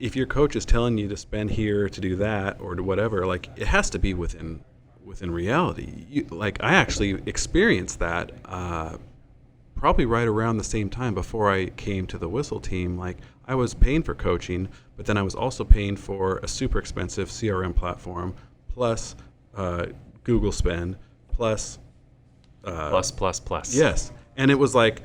if your coach is telling you to spend here to do that or to whatever, like it has to be within reality. Like I actually experienced that probably right around the same time before I came to the Whissel team. Like I was paying for coaching, but then I was also paying for a super expensive CRM platform plus Google spend plus plus. Yes. And it was like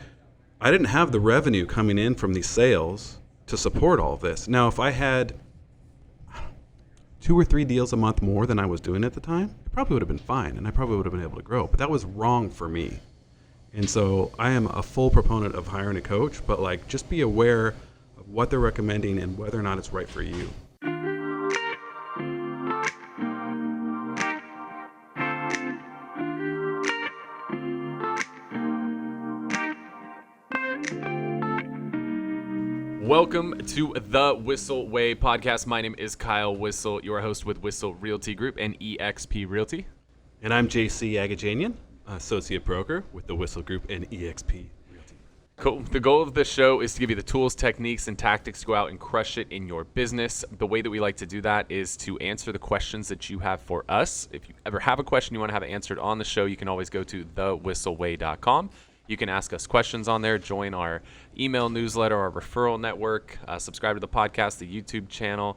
I didn't have the revenue coming in from these sales to support all of this. Now, if I had 2 or 3 deals a month more than I was doing at the time, it probably would have been fine, and I probably would have been able to grow. But that was wrong for me. And so I am a full proponent of hiring a coach, but like just be aware of what they're recommending and whether or not it's right for you. Welcome to the Whissel Way Podcast. My name is Kyle Whissel, your host with Whissel Realty Group and eXp Realty. And I'm JC Agajanian, associate broker with the Whissel Group and eXp Realty. Cool. The goal of this show is to give you the tools, techniques, and tactics to go out and crush it in your business. The way that we like to do that is to answer the questions that you have for us. If you ever have a question you want to have answered on the show, you can always go to thewhisselway.com. You can ask us questions on there, join our email newsletter, our referral network, subscribe to the podcast, the YouTube channel,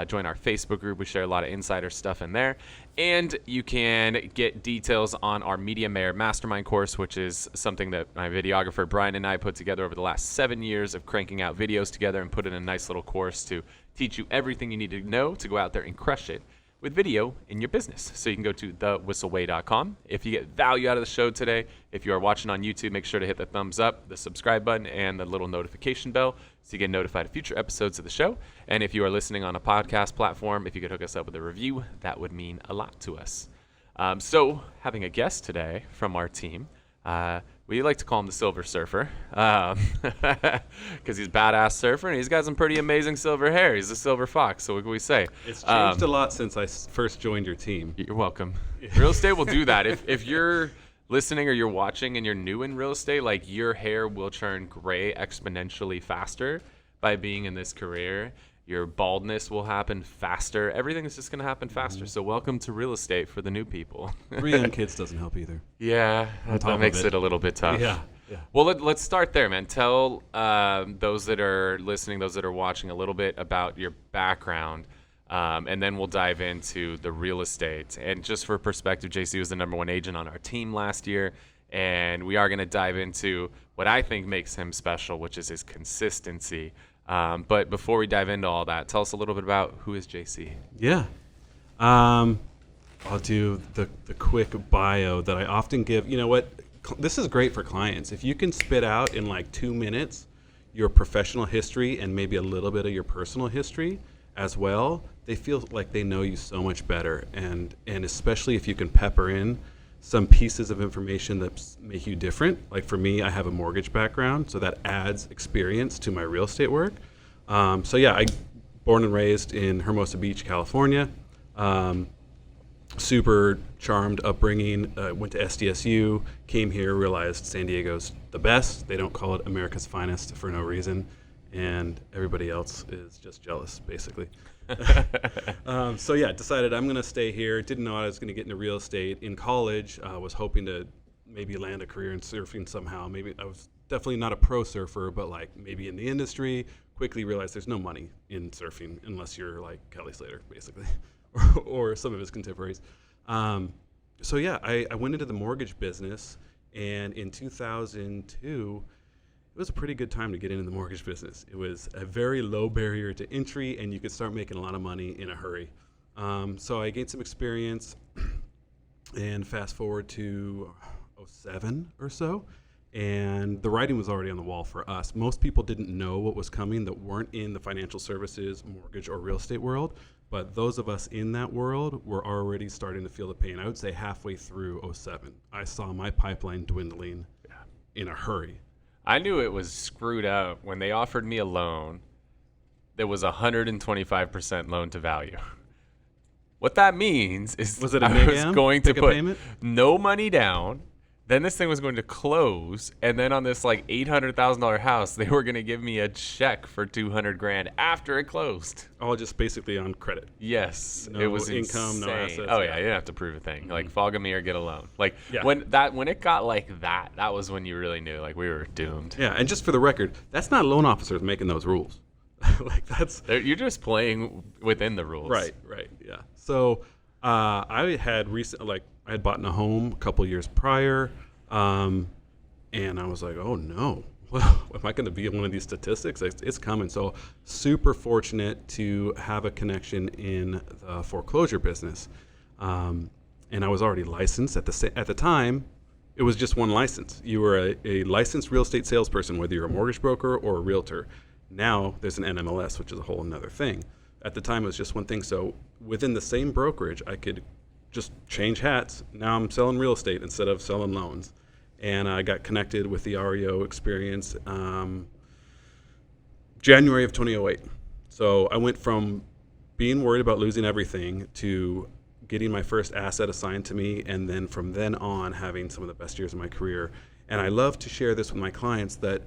join our Facebook group. We share a lot of insider stuff in there. And you can get details on our Media Mayor Mastermind course, which is something that my videographer Bryan and I put together over the last 7 years of cranking out videos together and put in a nice little course to teach you everything you need to know to go out there and crush it with video in your business. So you can go to thewhisselway.com. If you get value out of the show today, if you are watching on YouTube, make sure to hit the thumbs up, the subscribe button, and the little notification bell so you get notified of future episodes of the show. And if you are listening on a podcast platform, if you could hook us up with a review, that would mean a lot to us. So having a guest today from our team, we like to call him the Silver Surfer because he's a badass surfer and he's got some pretty amazing silver hair. He's a silver fox. So what can we say? It's changed a lot since I first joined your team. You're welcome. Real estate will do that. If you're listening or you're watching and you're new in real estate, like your hair will turn gray exponentially faster by being in this career. Your baldness will happen faster. Everything is just going to happen faster. So welcome to real estate for the new people. 3 young kids doesn't help either. Yeah, that makes it a little bit tough. Yeah. Well, let's start there, man. Tell those that are listening, those that are watching a little bit about your background, and then we'll dive into the real estate. And just for perspective, JC was the #1 agent on our team last year, and we are going to dive into what I think makes him special, which is his consistency. But before we dive into all that, tell us a little bit about who is JC. Yeah. I'll do the quick bio that I often give. You know what? This is great for clients. If you can spit out in like 2 minutes your professional history and maybe a little bit of your personal history as well, they feel like they know you so much better. And especially if you can pepper in some pieces of information that make you different. Like for me, I have a mortgage background, so that adds experience to my real estate work. I born and raised in Hermosa Beach, California. Super charmed upbringing. Went to SDSU, came here, realized San Diego's the best. They don't call it America's finest for no reason, and everybody else is just jealous, basically. Decided I'm going to stay here. Didn't know I was going to get into real estate. In college, was hoping to maybe land a career in surfing somehow. Maybe I was definitely not a pro surfer, but like maybe in the industry. Quickly realized there's no money in surfing unless you're like Kelly Slater, basically, or some of his contemporaries. I went into the mortgage business, and in 2002, it was a pretty good time to get into the mortgage business. It was a very low barrier to entry, and you could start making a lot of money in a hurry. So I gained some experience, and fast forward to 2007 or so, and the writing was already on the wall for us. Most people didn't know what was coming that weren't in the financial services, mortgage, or real estate world, but those of us in that world were already starting to feel the pain. I would say halfway through 2007, I saw my pipeline dwindling in a hurry. I knew it was screwed up when they offered me a loan that was 125% loan to value. What that means is was it a I was going to put no money down, Then this thing was going to close, and then on this like $800,000 house, they were going to give me a check for $200,000 after it closed. All just basically on credit. Yes, No it was income, insane. no assets. Oh yeah, you didn't have to prove a thing. Like fog me or get a loan. Like Yeah. when it got like that was when you really knew like we were doomed. Yeah, and just for the record, that's not loan officers making those rules. Like that's You're just playing within the rules. right, yeah. So I had I had bought in a home a couple years prior, and I was like, oh no, well, am I going to be in one of these statistics? It's coming. So super fortunate to have a connection in the foreclosure business, and I was already licensed at the time. It was just one license. You were a licensed real estate salesperson, whether you're a mortgage broker or a realtor. Now there's an NMLS, which is a whole another thing. At the time, it was just one thing. So within the same brokerage, I could just change hats. Now I'm selling real estate instead of selling loans. And I got connected with the REO experience January of 2008. So I went from being worried about losing everything to getting my first asset assigned to me, and then from then on having some of the best years of my career. And I love to share this with my clients that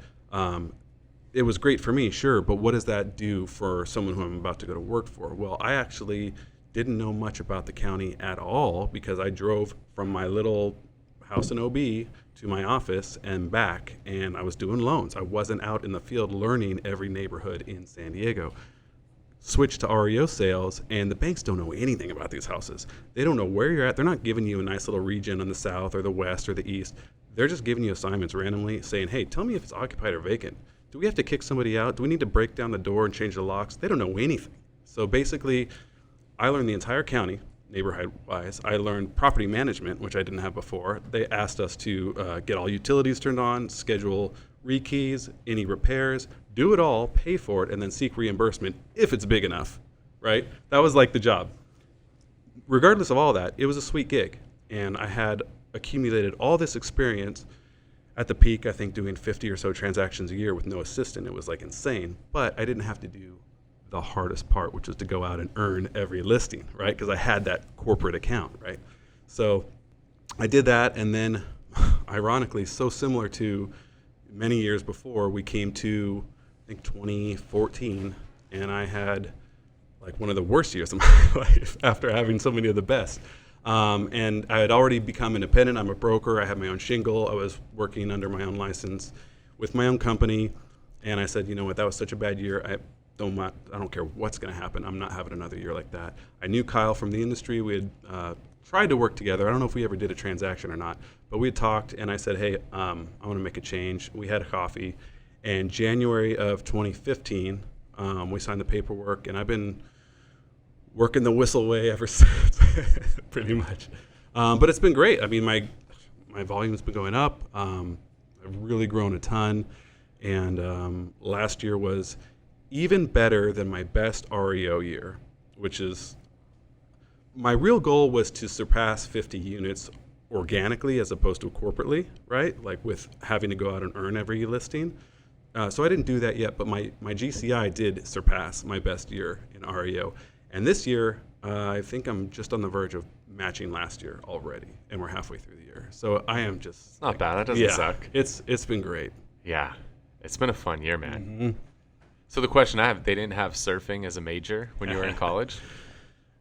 it was great for me, sure, but what does that do for someone who I'm about to go to work for? Well, I actually didn't know much about the county at all because I drove from my little house in OB to my office and back, and I was doing loans. I wasn't out in the field learning every neighborhood in San Diego. Switched to REO sales, and the banks don't know anything about these houses. They don't know where you're at. They're not giving you a nice little region in the south or the west or the east. They're just giving you assignments randomly saying, hey, tell me if it's occupied or vacant. Do we have to kick somebody out? Do we need to break down the door and change the locks? They don't know anything. So basically, I learned the entire county, neighborhood-wise. I learned property management, which I didn't have before. They asked us to get all utilities turned on, schedule rekeys, any repairs, do it all, pay for it, and then seek reimbursement if it's big enough, right? That was like the job. Regardless of all that, it was a sweet gig, and I had accumulated all this experience. At the peak, I think doing 50 or so transactions a year with no assistant. It was like insane, but I didn't have to do the hardest part, which was to go out and earn every listing, right? Because I had that corporate account, right? So I did that, and then ironically, so similar to many years before, we came to, I think, 2014, and I had like one of the worst years of my life after having so many of the best. And I had already become independent. I'm a broker. I had my own shingle. I was working under my own license with my own company. And I said, you know what, that was such a bad year. I don't care what's going to happen. I'm not having another year like that. I knew Kyle from the industry. We had tried to work together. I don't know if we ever did a transaction or not, but we had talked, and I said, hey, I want to make a change. We had a coffee. And January of 2015, we signed the paperwork, and I've been working the Whissel Way ever since, pretty much. But it's been great. I mean, my volume's been going up. I've really grown a ton. And last year was even better than my best REO year, which is, my real goal was to surpass 50 units organically as opposed to corporately, right? Like with having to go out and earn every listing. So I didn't do that yet, but my GCI did surpass my best year in REO. And this year, I think I'm just on the verge of matching last year already, and we're halfway through the year. So I am just... It's not bad. That doesn't suck. It's been great. Yeah. It's been a fun year, man. Mm-hmm. So the question I have, they didn't have surfing as a major when you were in college?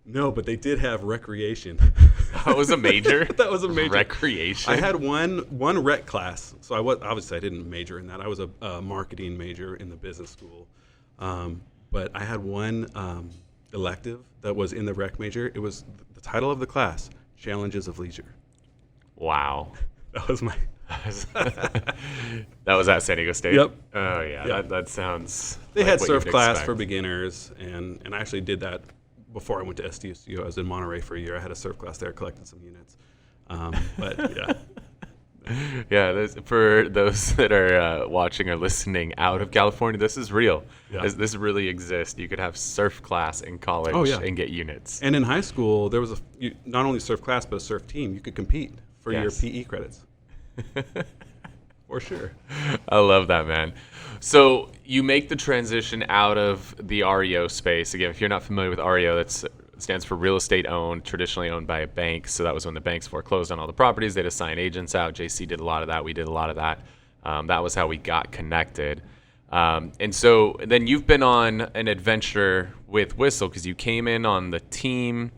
No, but they did have recreation. That was a major? That was a major. Recreation? I had one rec class. So obviously I didn't major in that. I was a marketing major in the business school. But I had one elective that was in the rec major. It was the title of the class, Challenges of Leisure. Wow. That was my... That was at San Diego State? Yep. Oh, yeah. Yep. That sounds They like had what surf you'd class expect. for beginners, and I actually did that before I went to SDSU. I was in Monterey for a year. I had a surf class there, collected some units. But, yeah. Yeah, for those that are watching or listening out of California, this is real. Yeah. This really exists. You could have surf class in college and get units. And in high school, there was not only surf class, but a surf team. You could compete for your PE credits. For sure. I love that, man. So you make the transition out of the REO space. Again, if you're not familiar with REO, that's stands for real estate owned, traditionally owned by a bank. So that was when the banks foreclosed on all the properties. They'd assign agents out. JC did a lot of that. We did a lot of that. That was how we got connected. And so then you've been on an adventure with Whissel because you came in on the team.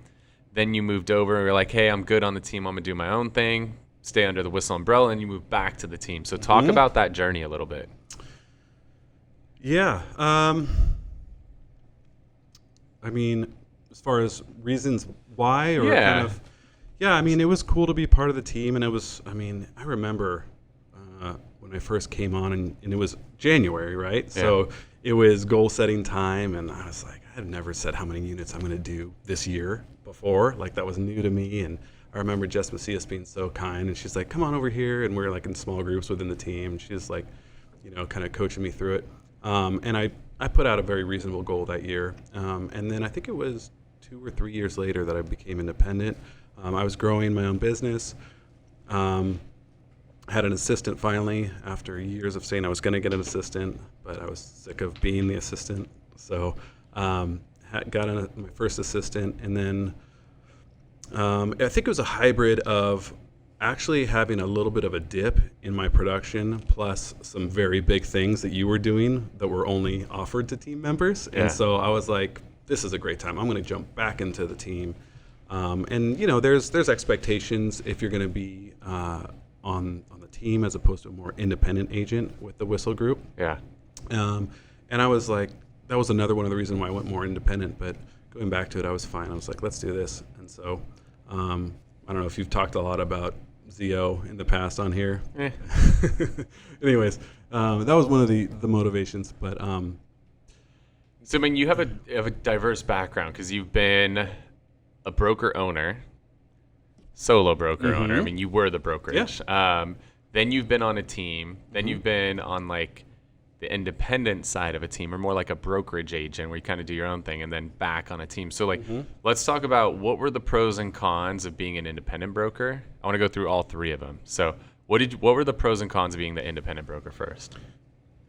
Then you moved over and you're like, hey, I'm good on the team. I'm going to do my own thing, stay under the Whissel umbrella, and you move back to the team. So talk about that journey a little bit. Yeah. I mean, as far as reasons why or kind of, I mean, it was cool to be part of the team. And it was, I mean, I remember when I first came on and it was January, right? Yeah. So it was goal setting time. And I was like, I had never said how many units I'm going to do this year before. Like that was new to me. And I remember Jess Macias being so kind. And she's like, come on over here. And we're like in small groups within the team. She's like, you know, kind of coaching me through it. And I put out a very reasonable goal that year. And then I think it was 2 or 3 years later that I became independent. I was growing my own business. Had an assistant finally after years of saying I was going to get an assistant, but I was sick of being the assistant. So got my first assistant. And then I think it was a hybrid of actually having a little bit of a dip in my production plus some very big things that you were doing that were only offered to team members. Yeah. And so I was like, this is a great time. I'm going to jump back into the team. And you know, there's expectations if you're going to be on the team as opposed to a more independent agent with the Whissel Group. Yeah. And I was like, that was another one of the reasons why I went more independent, but going back to it, I was fine. I was like, let's do this. And so, I don't know if you've talked a lot about Zio in the past on here. Anyways, that was one of the motivations. But so I mean, you have a diverse background because you've been a broker owner, solo broker owner. I mean, you were the brokerage. Yeah. Then you've been on a team. Then you've been on like the independent side of a team, or more like a brokerage agent where you kind of do your own thing, and then back on a team. So like, let's talk about what were the pros and cons of being an independent broker. I want to go through all three of them. So what were the pros and cons of being the independent broker first?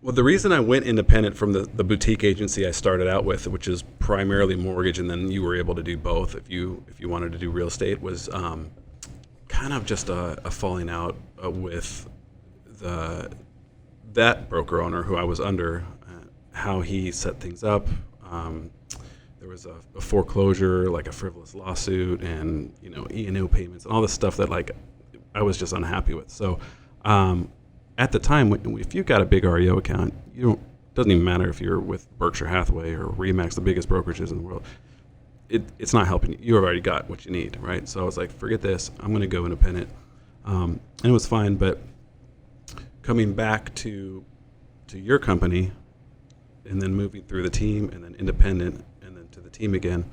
Well, the reason I went independent from the boutique agency I started out with, which is primarily mortgage, and then you were able to do both if you wanted to do real estate, was kind of just a falling out with that broker owner who I was under, how he set things up. There was a foreclosure, like a frivolous lawsuit, and you know, E&O payments and all this stuff that like I was just unhappy with. So at the time, if you've got a big REO account, doesn't even matter if you're with Berkshire Hathaway or Remax, the biggest brokerages in the world. It's not helping you. You already got what you need, right? So I was like, forget this. I'm going to go independent. And it was fine, but coming back to your company and then moving through the team and then independent and then to the team again,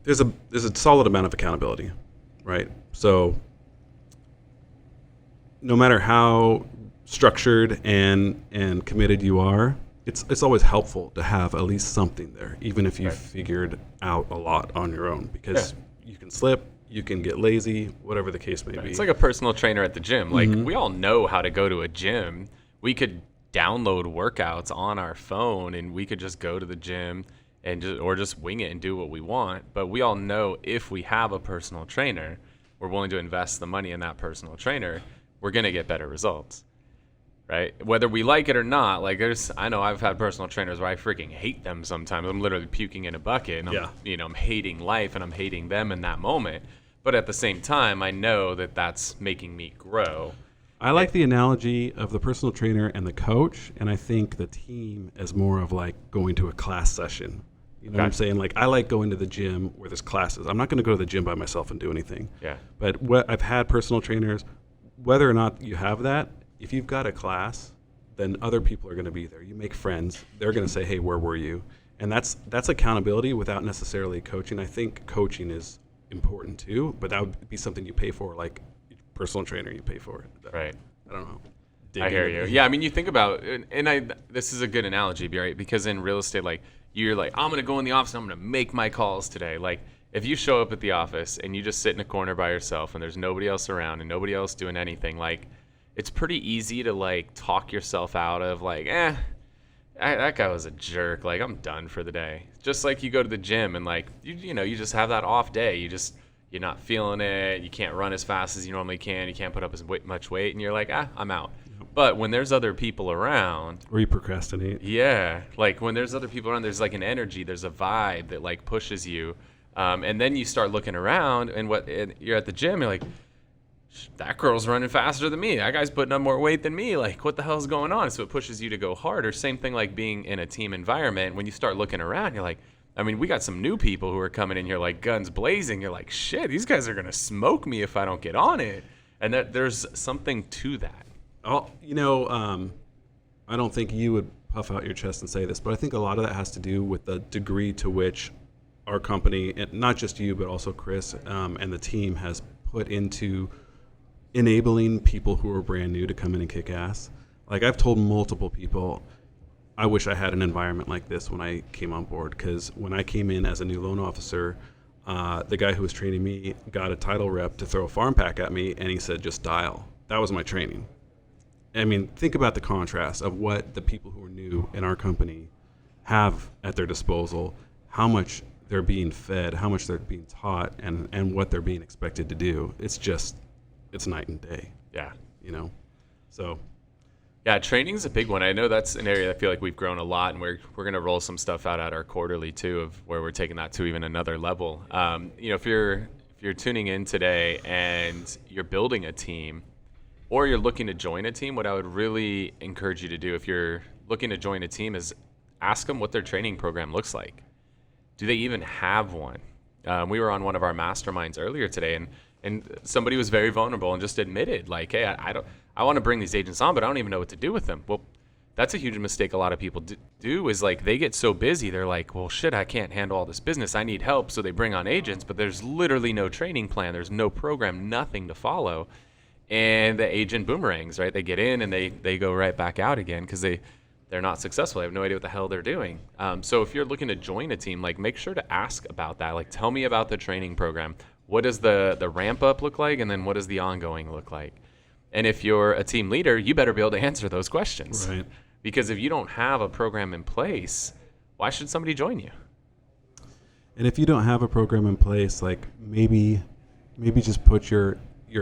there's a solid amount of accountability, right? So no matter how structured and committed you are, it's always helpful to have at least something there, even if you figured out a lot on your own, because you can slip, you can get lazy, whatever the case may be. It's like a personal trainer at the gym. Like we all know how to go to a gym. We could download workouts on our phone and we could just go to the gym and just wing it and do what we want. But we all know if we have a personal trainer, we're willing to invest the money in that personal trainer, we're going to get better results. Right? Whether we like it or not, like I know I've had personal trainers where I freaking hate them sometimes. I'm literally puking in a bucket and I'm hating life and I'm hating them in that moment. But at the same time, I know that that's making me grow. I like the analogy of the personal trainer and the coach, and I think the team is more of like going to a class session. You know what I'm saying? Like I like going to the gym where there's classes. I'm not going to go to the gym by myself and do anything. Yeah. But I've had personal trainers, whether or not you have that, if you've got a class, then other people are going to be there. You make friends. They're going to say, hey, where were you? And that's accountability without necessarily coaching. I think coaching is important too, but that would be something you pay for, like personal trainer, you pay for it. Right. I don't know. I hear you. Yeah, I mean, you think about, this is a good analogy, right? Because in real estate, like you're like, I'm going to go in the office and I'm going to make my calls today. Like if you show up at the office and you just sit in a corner by yourself and there's nobody else around and nobody else doing anything, like it's pretty easy to like talk yourself out of like, that guy was a jerk. Like, I'm done for the day. Just like you go to the gym and like, you just have that off day. You're not feeling it. You can't run as fast as you normally can. You can't put up as much weight. And you're like, I'm out. But when there's other people around. Or you procrastinate. Yeah. Like when there's other people around, there's like an energy. There's a vibe that like pushes you. And then you start looking around and you're at the gym. You're like, that girl's running faster than me. That guy's putting up more weight than me. Like, what the hell's going on? So it pushes you to go harder. Same thing like being in a team environment. When you start looking around, you're like, we got some new people who are coming in here like guns blazing. You're like, shit, these guys are going to smoke me if I don't get on it. And there's something to that. Oh, I don't think you would puff out your chest and say this, but I think a lot of that has to do with the degree to which our company, and not just you, but also Chris and the team, has put into enabling people who are brand new to come in and kick ass. Like, I've told multiple people, I wish I had an environment like this when I came on board, because when I came in as a new loan officer, the guy who was training me got a title rep to throw a farm pack at me, and he said, just dial. That was my training. Think about the contrast of what the people who are new in our company have at their disposal, how much they're being fed, how much they're being taught, and what they're being expected to do. It's night and day. Yeah. So. Yeah, training's a big one. I know that's an area I feel like we've grown a lot, and we're going to roll some stuff out at our quarterly too, of where we're taking that to even another level. If you're tuning in today and you're building a team, or you're looking to join a team, what I would really encourage you to do if you're looking to join a team is ask them what their training program looks like. Do they even have one? We were on one of our masterminds earlier today, and somebody was very vulnerable and just admitted, like, hey, I want to bring these agents on, but I don't even know what to do with them. Well, that's a huge mistake a lot of people do is like they get so busy. They're like, well, shit, I can't handle all this business. I need help. So they bring on agents, but there's literally no training plan. There's no program, nothing to follow. And the agent boomerangs, right? They get in and they go right back out again because they're not successful. They have no idea what the hell they're doing. So if you're looking to join a team, like make sure to ask about that. Like, tell me about the training program. What does the ramp up look like? And then what does the ongoing look like? And if you're a team leader, you better be able to answer those questions. Right. Because if you don't have a program in place, why should somebody join you? And if you don't have a program in place, like maybe just put your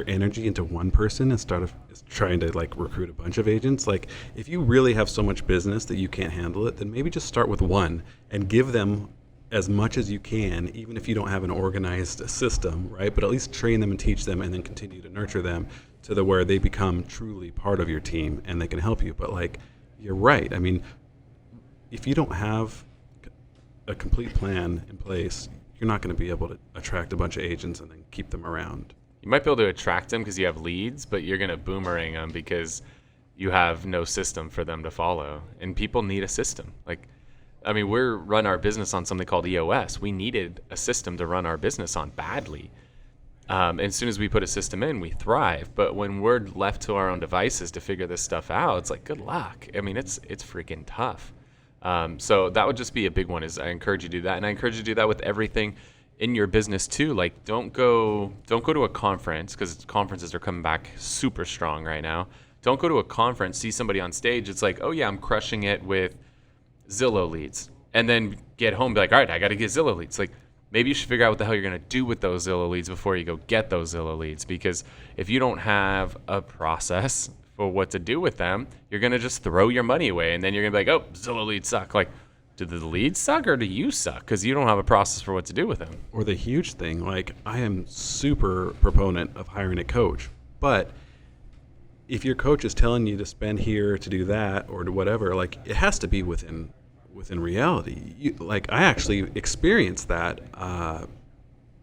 energy into one person instead of trying to like recruit a bunch of agents. Like, if you really have so much business that you can't handle it, then maybe just start with one and give them as much as you can, even if you don't have an organized system, right? But at least train them and teach them, and then continue to nurture them to the where they become truly part of your team and they can help you. But like, you're right. If you don't have a complete plan in place, you're not going to be able to attract a bunch of agents and then keep them around. You might be able to attract them because you have leads, but you're going to boomerang them because you have no system for them to follow. And people need a system. We're run our business on something called EOS. We needed a system to run our business on badly. And as soon as we put a system in, we thrive. But when we're left to our own devices to figure this stuff out, it's like, good luck. It's freaking tough. So that would just be a big one. Is I encourage you to do that, and I encourage you to do that with everything in your business too. Like, don't go to a conference, because conferences are coming back super strong right now. Don't go to a conference, see somebody on stage. It's like, oh yeah, I'm crushing it with Zillow leads, and then get home, be like, all right, I got to get Zillow leads. Like, maybe you should figure out what the hell you're going to do with those Zillow leads before you go get those Zillow leads. Because if you don't have a process for what to do with them, you're going to just throw your money away. And then you're going to be like, oh, Zillow leads suck. Like, do the leads suck or do you suck? Because you don't have a process for what to do with them. Or the huge thing, like, I am super proponent of hiring a coach. But if your coach is telling you to spend here to do that or to whatever, like, it has to be within reality. I actually experienced that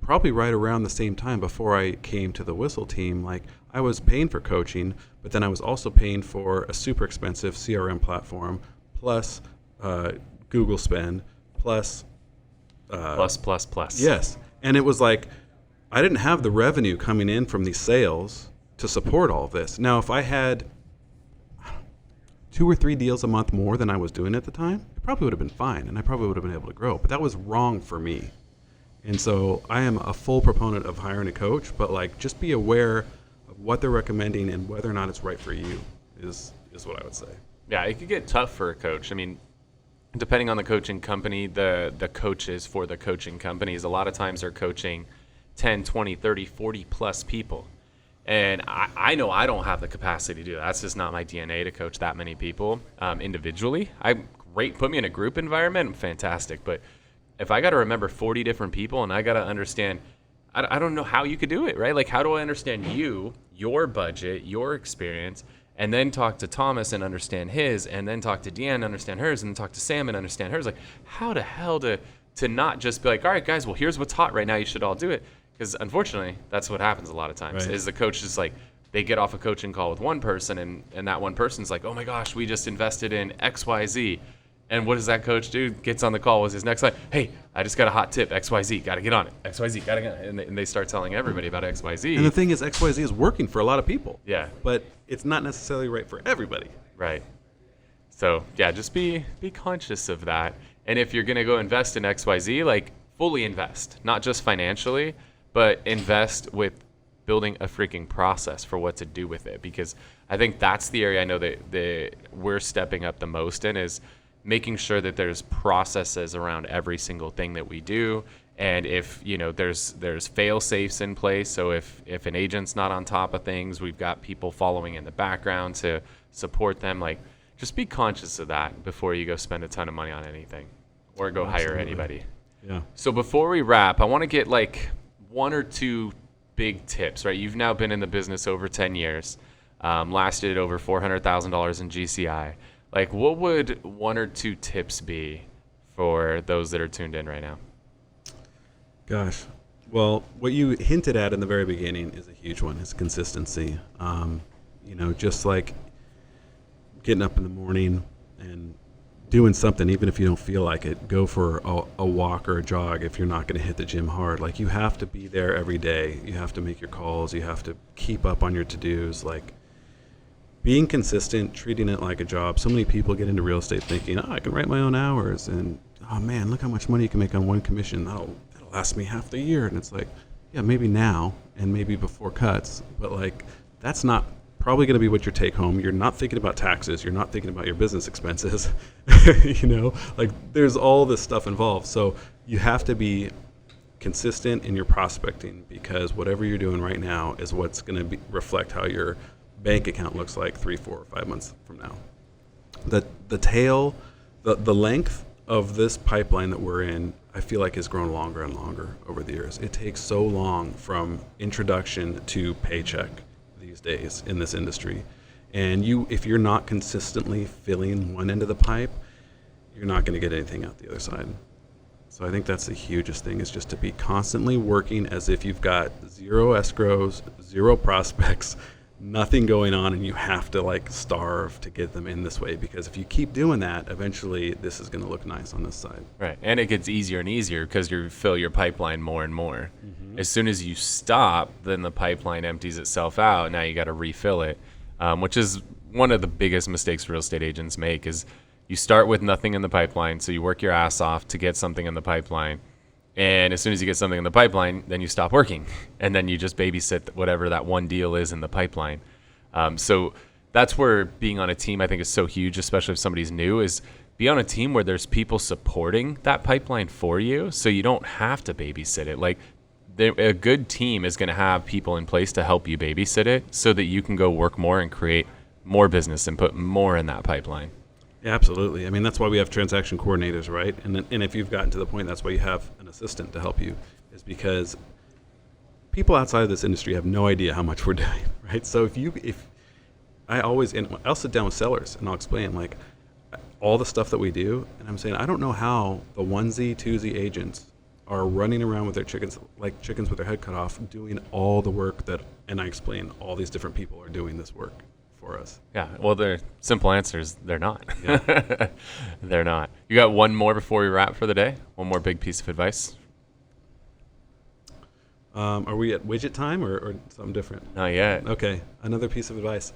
probably right around the same time before I came to the Whissel team. Like, I was paying for coaching, but then I was also paying for a super expensive CRM platform, plus Google spend, plus. Yes. And it was like, I didn't have the revenue coming in from these sales to support all of this. Now, if I had 2 or 3 deals a month more than I was doing at the time, it probably would have been fine, and I probably would have been able to grow. But that was wrong for me. And so I am a full proponent of hiring a coach, but like, just be aware of what they're recommending and whether or not it's right for you is what I would say. Yeah, it could get tough for a coach. depending on the coaching company, the coaches for the coaching companies, a lot of times are coaching 10, 20, 30, 40 plus people. And I know I don't have the capacity to do that. That's just not my DNA to coach that many people individually. I'm great. Put me in a group environment, I'm fantastic. But if I got to remember 40 different people and I got to understand, I don't know how you could do it, right? Like, how do I understand you, your budget, your experience, and then talk to Thomas and understand his, and then talk to Deanne and understand hers, and then talk to Sam and understand hers? Like, how the hell to not just be like, all right, guys, well, here's what's hot right now. You should all do it. Because unfortunately, that's what happens a lot of times, right. Is the coach is like, they get off a coaching call with one person, and that one person's like, oh my gosh, we just invested in XYZ. And what does that coach do? Gets on the call with his next line. Hey, I just got a hot tip. XYZ, got to get on it. XYZ, got to get on it. And they start telling everybody about XYZ. And the thing is, XYZ is working for a lot of people. Yeah. But it's not necessarily right for everybody. Right. So, yeah, just be conscious of that. And if you're going to go invest in XYZ, like, fully invest. Not just financially, but invest with building a freaking process for what to do with it. Because I think that's the area I know that we're stepping up the most in, is making sure that there's processes around every single thing that we do. And if, there's fail safes in place. So if an agent's not on top of things, we've got people following in the background to support them. Like, just be conscious of that before you go spend a ton of money on anything or go hire anybody. Yeah. So before we wrap, I want to get like one or two big tips, right? You've now been in the business over 10 years, lasted over $400,000 in GCI. Like, what would one or two tips be for those that are tuned in right now? Gosh. Well, what you hinted at in the very beginning is a huge one. It's consistency. Just like getting up in the morning and doing something, even if you don't feel like it. Go for a walk or a jog if you're not going to hit the gym hard. Like, you have to be there every day. You have to make your calls. You have to keep up on your to-dos. Like, being consistent, treating it like a job. So many people get into real estate thinking, I can write my own hours, and oh man, look how much money you can make on one commission. That'll last me half the year. And it's like, yeah, maybe now and maybe before cuts, but like, that's not probably going to be what your take home. You're not thinking about taxes. You're not thinking about your business expenses. Like, there's all this stuff involved. So you have to be consistent in your prospecting, because whatever you're doing right now is what's going to reflect how your bank account looks like 3, 4, or 5 months from now. The length of this pipeline that we're in, I feel like has grown longer and longer over the years. It takes so long from introduction to paycheck these days in this industry. And if you're not consistently filling one end of the pipe, you're not going to get anything out the other side. So I think that's the hugest thing, is just to be constantly working as if you've got 0 escrows, 0 prospects, nothing going on, and you have to like starve to get them in this way, because if you keep doing that, eventually this is going to look nice on this side. Right. And it gets easier and easier because you fill your pipeline more and more. Mm-hmm. As soon as you stop, then the pipeline empties itself out. Now you got to refill it, which is one of the biggest mistakes real estate agents make, is you start with nothing in the pipeline. So you work your ass off to get something in the pipeline. And as soon as you get something in the pipeline, then you stop working, and then you just babysit whatever that one deal is in the pipeline. So that's where being on a team, I think, is so huge, especially if somebody's new, is be on a team where there's people supporting that pipeline for you, so you don't have to babysit it. Like, a good team is going to have people in place to help you babysit it, so that you can go work more and create more business and put more in that pipeline. Yeah, absolutely. I mean, that's why we have transaction coordinators, right? And if you've gotten to the point, that's why you have an assistant to help you, is because people outside of this industry have no idea how much we're doing, right? So I'll sit down with sellers and I'll explain like all the stuff that we do, and I'm saying, I don't know how the onesie, twosie agents are running around with their chickens like chickens with their head cut off, doing all the work and I explain all these different people are doing this work for us. Yeah, well, the simple answer is they're not. Yeah. They're not. You got one more before we wrap for the day? One more big piece of advice? Are we at widget time or something different? Not yet. Okay, another piece of advice.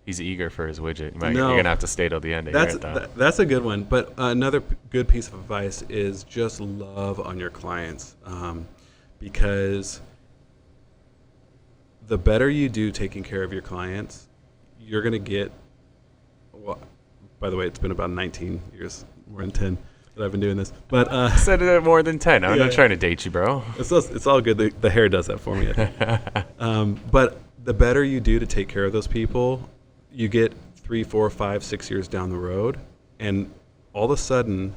He's eager for his widget. You're going to have to stay till the end to hear it, though. That's a good one. But another good piece of advice is just love on your clients, because the better you do taking care of your clients, you're going to get By the way, it's been about 19 years, more than 10 that I've been doing this. But I said it more than 10. I'm not trying to date you, bro. It's all good. The hair does that for me. But the better you do to take care of those people, you get 3, 4, 5, 6 years down the road, and all of a sudden,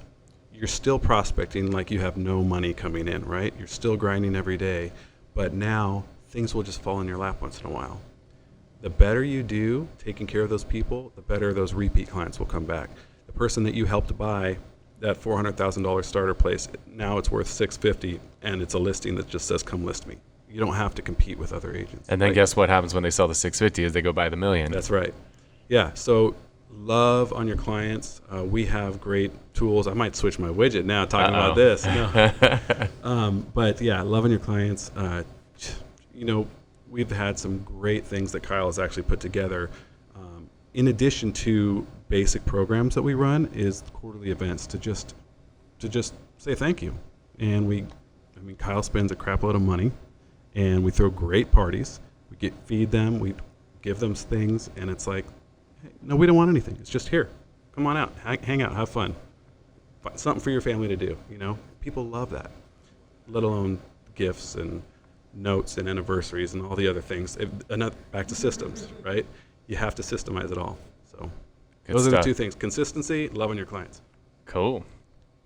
you're still prospecting like you have no money coming in, right? You're still grinding every day, but now things will just fall in your lap once in a while. The better you do taking care of those people, the better those repeat clients will come back. The person that you helped buy that $400,000 starter place, now it's worth $650, and it's a listing that just says, "Come list me." You don't have to compete with other agents. And then guess what happens when they sell the $650 is they go buy the $1 million. That's right. Yeah. So love on your clients. We have great tools. I might switch my widget now talking about this. No. But yeah, love on your clients. We've had some great things that Kyle has actually put together. In addition to basic programs that we run, is quarterly events to just say thank you. And Kyle spends a crap load of money, and we throw great parties. We feed them, we give them things, and it's like, hey, no, we don't want anything. It's just here. Come on out, hang out, have fun. Find something for your family to do. People love that. Let alone gifts and notes and anniversaries and all the other things. Back to systems, right? You have to systemize it all. So those are the two things: consistency, loving your clients. Cool.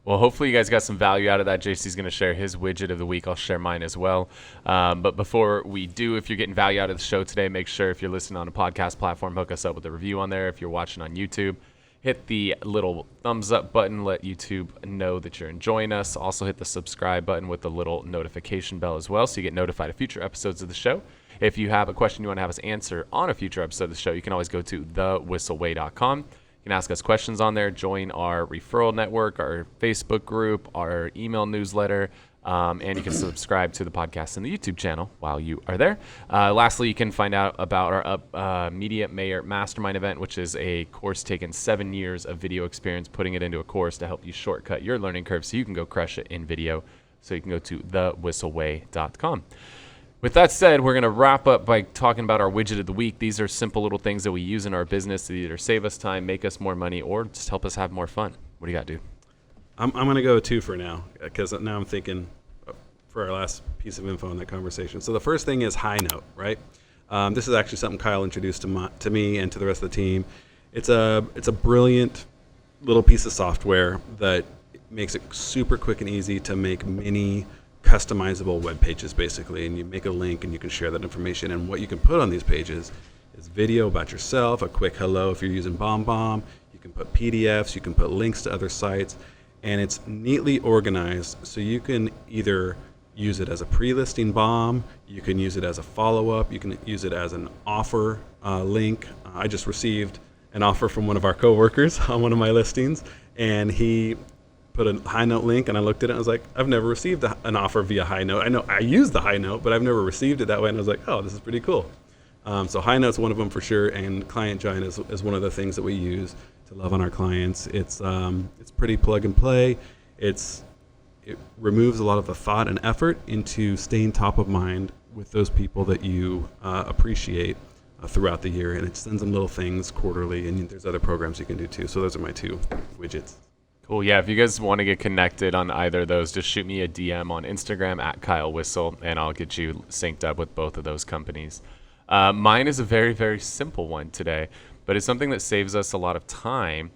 Well, hopefully you guys got some value out of that. JC's going to share his widget of the week. I'll share mine as well. But before we do, if you're getting value out of the show today, make sure if you're listening on a podcast platform, hook us up with a review on there. If you're watching on YouTube, hit the little thumbs up button. Let YouTube know that you're enjoying us. Also hit the subscribe button with the little notification bell as well, so you get notified of future episodes of the show. If you have a question you want to have us answer on a future episode of the show, you can always go to thewhisselway.com. You can ask us questions on there, join our referral network, our Facebook group, our email newsletter, and you can subscribe to the podcast and the YouTube channel while you are there. Lastly, you can find out about our Media Mayor Mastermind event, which is a course taking 7 years of video experience, putting it into a course to help you shortcut your learning curve so you can go crush it in video. So you can go to thewhisselway.com. With that said, we're going to wrap up by talking about our widget of the week. These are simple little things that we use in our business to either save us time, make us more money, or just help us have more fun. What do you got, dude? I'm going to go with 2 for now, because now I'm thinking for our last piece of info in that conversation. So the first thing is High Note, right? This is actually something Kyle introduced to me and to the rest of the team. It's a brilliant little piece of software that makes it super quick and easy to make mini customizable web pages, basically, and you make a link and you can share that information. And what you can put on these pages is video about yourself, a quick hello if you're using BombBomb. You can put PDFs, you can put links to other sites, and it's neatly organized so you can either use it as a pre-listing bomb, you can use it as a follow-up, you can use it as an offer link. I just received an offer from one of our coworkers on one of my listings, and he put a High Note link, and I looked at it and I was like, I've never received an offer via High Note. I know I use the High Note, but I've never received it that way, and I was like, oh, this is pretty cool. So High Note's one of them for sure, and Client Giant is one of the things that we use to love on our clients. It's pretty plug and play. It removes a lot of the thought and effort into staying top of mind with those people that you appreciate throughout the year, and it sends them little things quarterly, and there's other programs you can do too. So those are my 2 widgets. Cool. Yeah, if you guys want to get connected on either of those, just shoot me a DM on Instagram at Kyle Whissel, and I'll get you synced up with both of those companies. Mine is a very, very simple one today, but it's something that saves us a lot of time,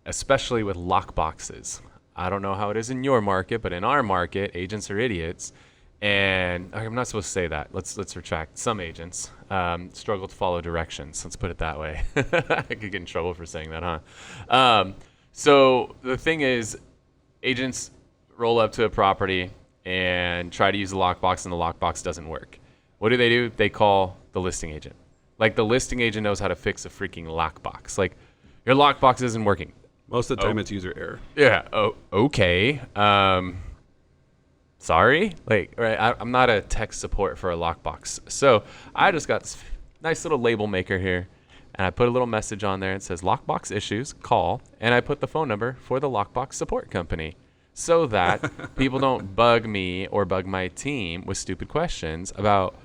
especially with lockboxes. I don't know how it is in your market, but in our market, agents are idiots. And I'm not supposed to say that. Let's retract. Some agents struggle to follow directions. Let's put it that way. I could get in trouble for saying that, huh? So the thing is, agents roll up to a property and try to use the lockbox, and the lockbox doesn't work. What do? They call the listing agent. Like, the listing agent knows how to fix a freaking lockbox. Like, your lockbox isn't working. Most of the time, it's user error. Yeah. Oh, okay. Sorry. Like, right, I'm not a tech support for a lockbox. So I just got this nice little label maker here. And I put a little message on there. It says lockbox issues, call. And I put the phone number for the lockbox support company so that people don't bug me or bug my team with stupid questions about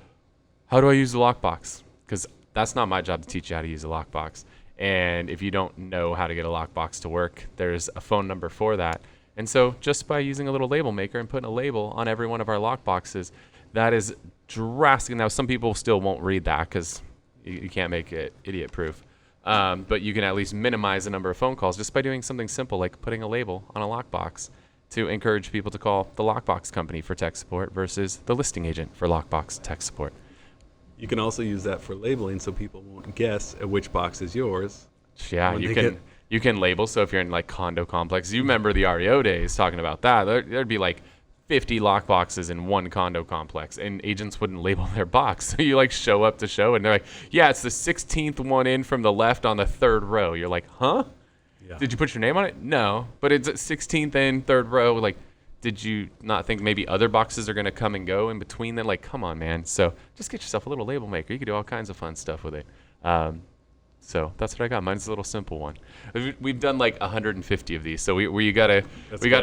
how do I use the lockbox? Because that's not my job to teach you how to use a lockbox. And if you don't know how to get a lockbox to work, there's a phone number for that. And so just by using a little label maker and putting a label on every one of our lockboxes, that is drastic. Now, some people still won't read that because you can't make it idiot proof. But you can at least minimize the number of phone calls just by doing something simple like putting a label on a lockbox to encourage people to call the lockbox company for tech support versus the listing agent for lockbox tech support. You can also use that for labeling so people won't guess at which box is yours. Yeah, you can label. So if you're in like condo complex, you remember the REO days talking about that. There'd be like 50 lock boxes in one condo complex, and agents wouldn't label their box. So you like show up to show, and they're like, yeah, it's the 16th one in from the left on the third row. You're like, huh? Yeah. Did you put your name on it? No, but it's 16th in third row. Like, did you not think maybe other boxes are going to come and go in between then? Like, come on, man. So just get yourself a little label maker. You can do all kinds of fun stuff with it. So that's what I got. Mine's a little simple one. We've done like 150 of these, so we gotta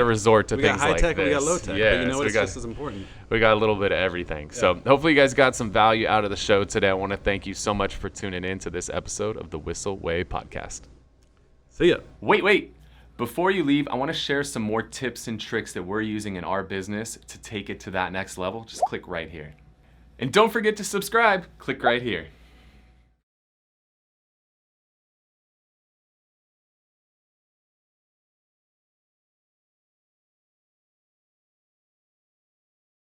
resort to things like this. We got high tech, we got low tech, but you know what? It's just as important. We got a little bit of everything. Yeah. So hopefully you guys got some value out of the show today. I want to thank you so much for tuning in to this episode of the Whissel Way Podcast. See ya. Wait. Before you leave, I want to share some more tips and tricks that we're using in our business to take it to that next level. Just click right here. And don't forget to subscribe. Click right here.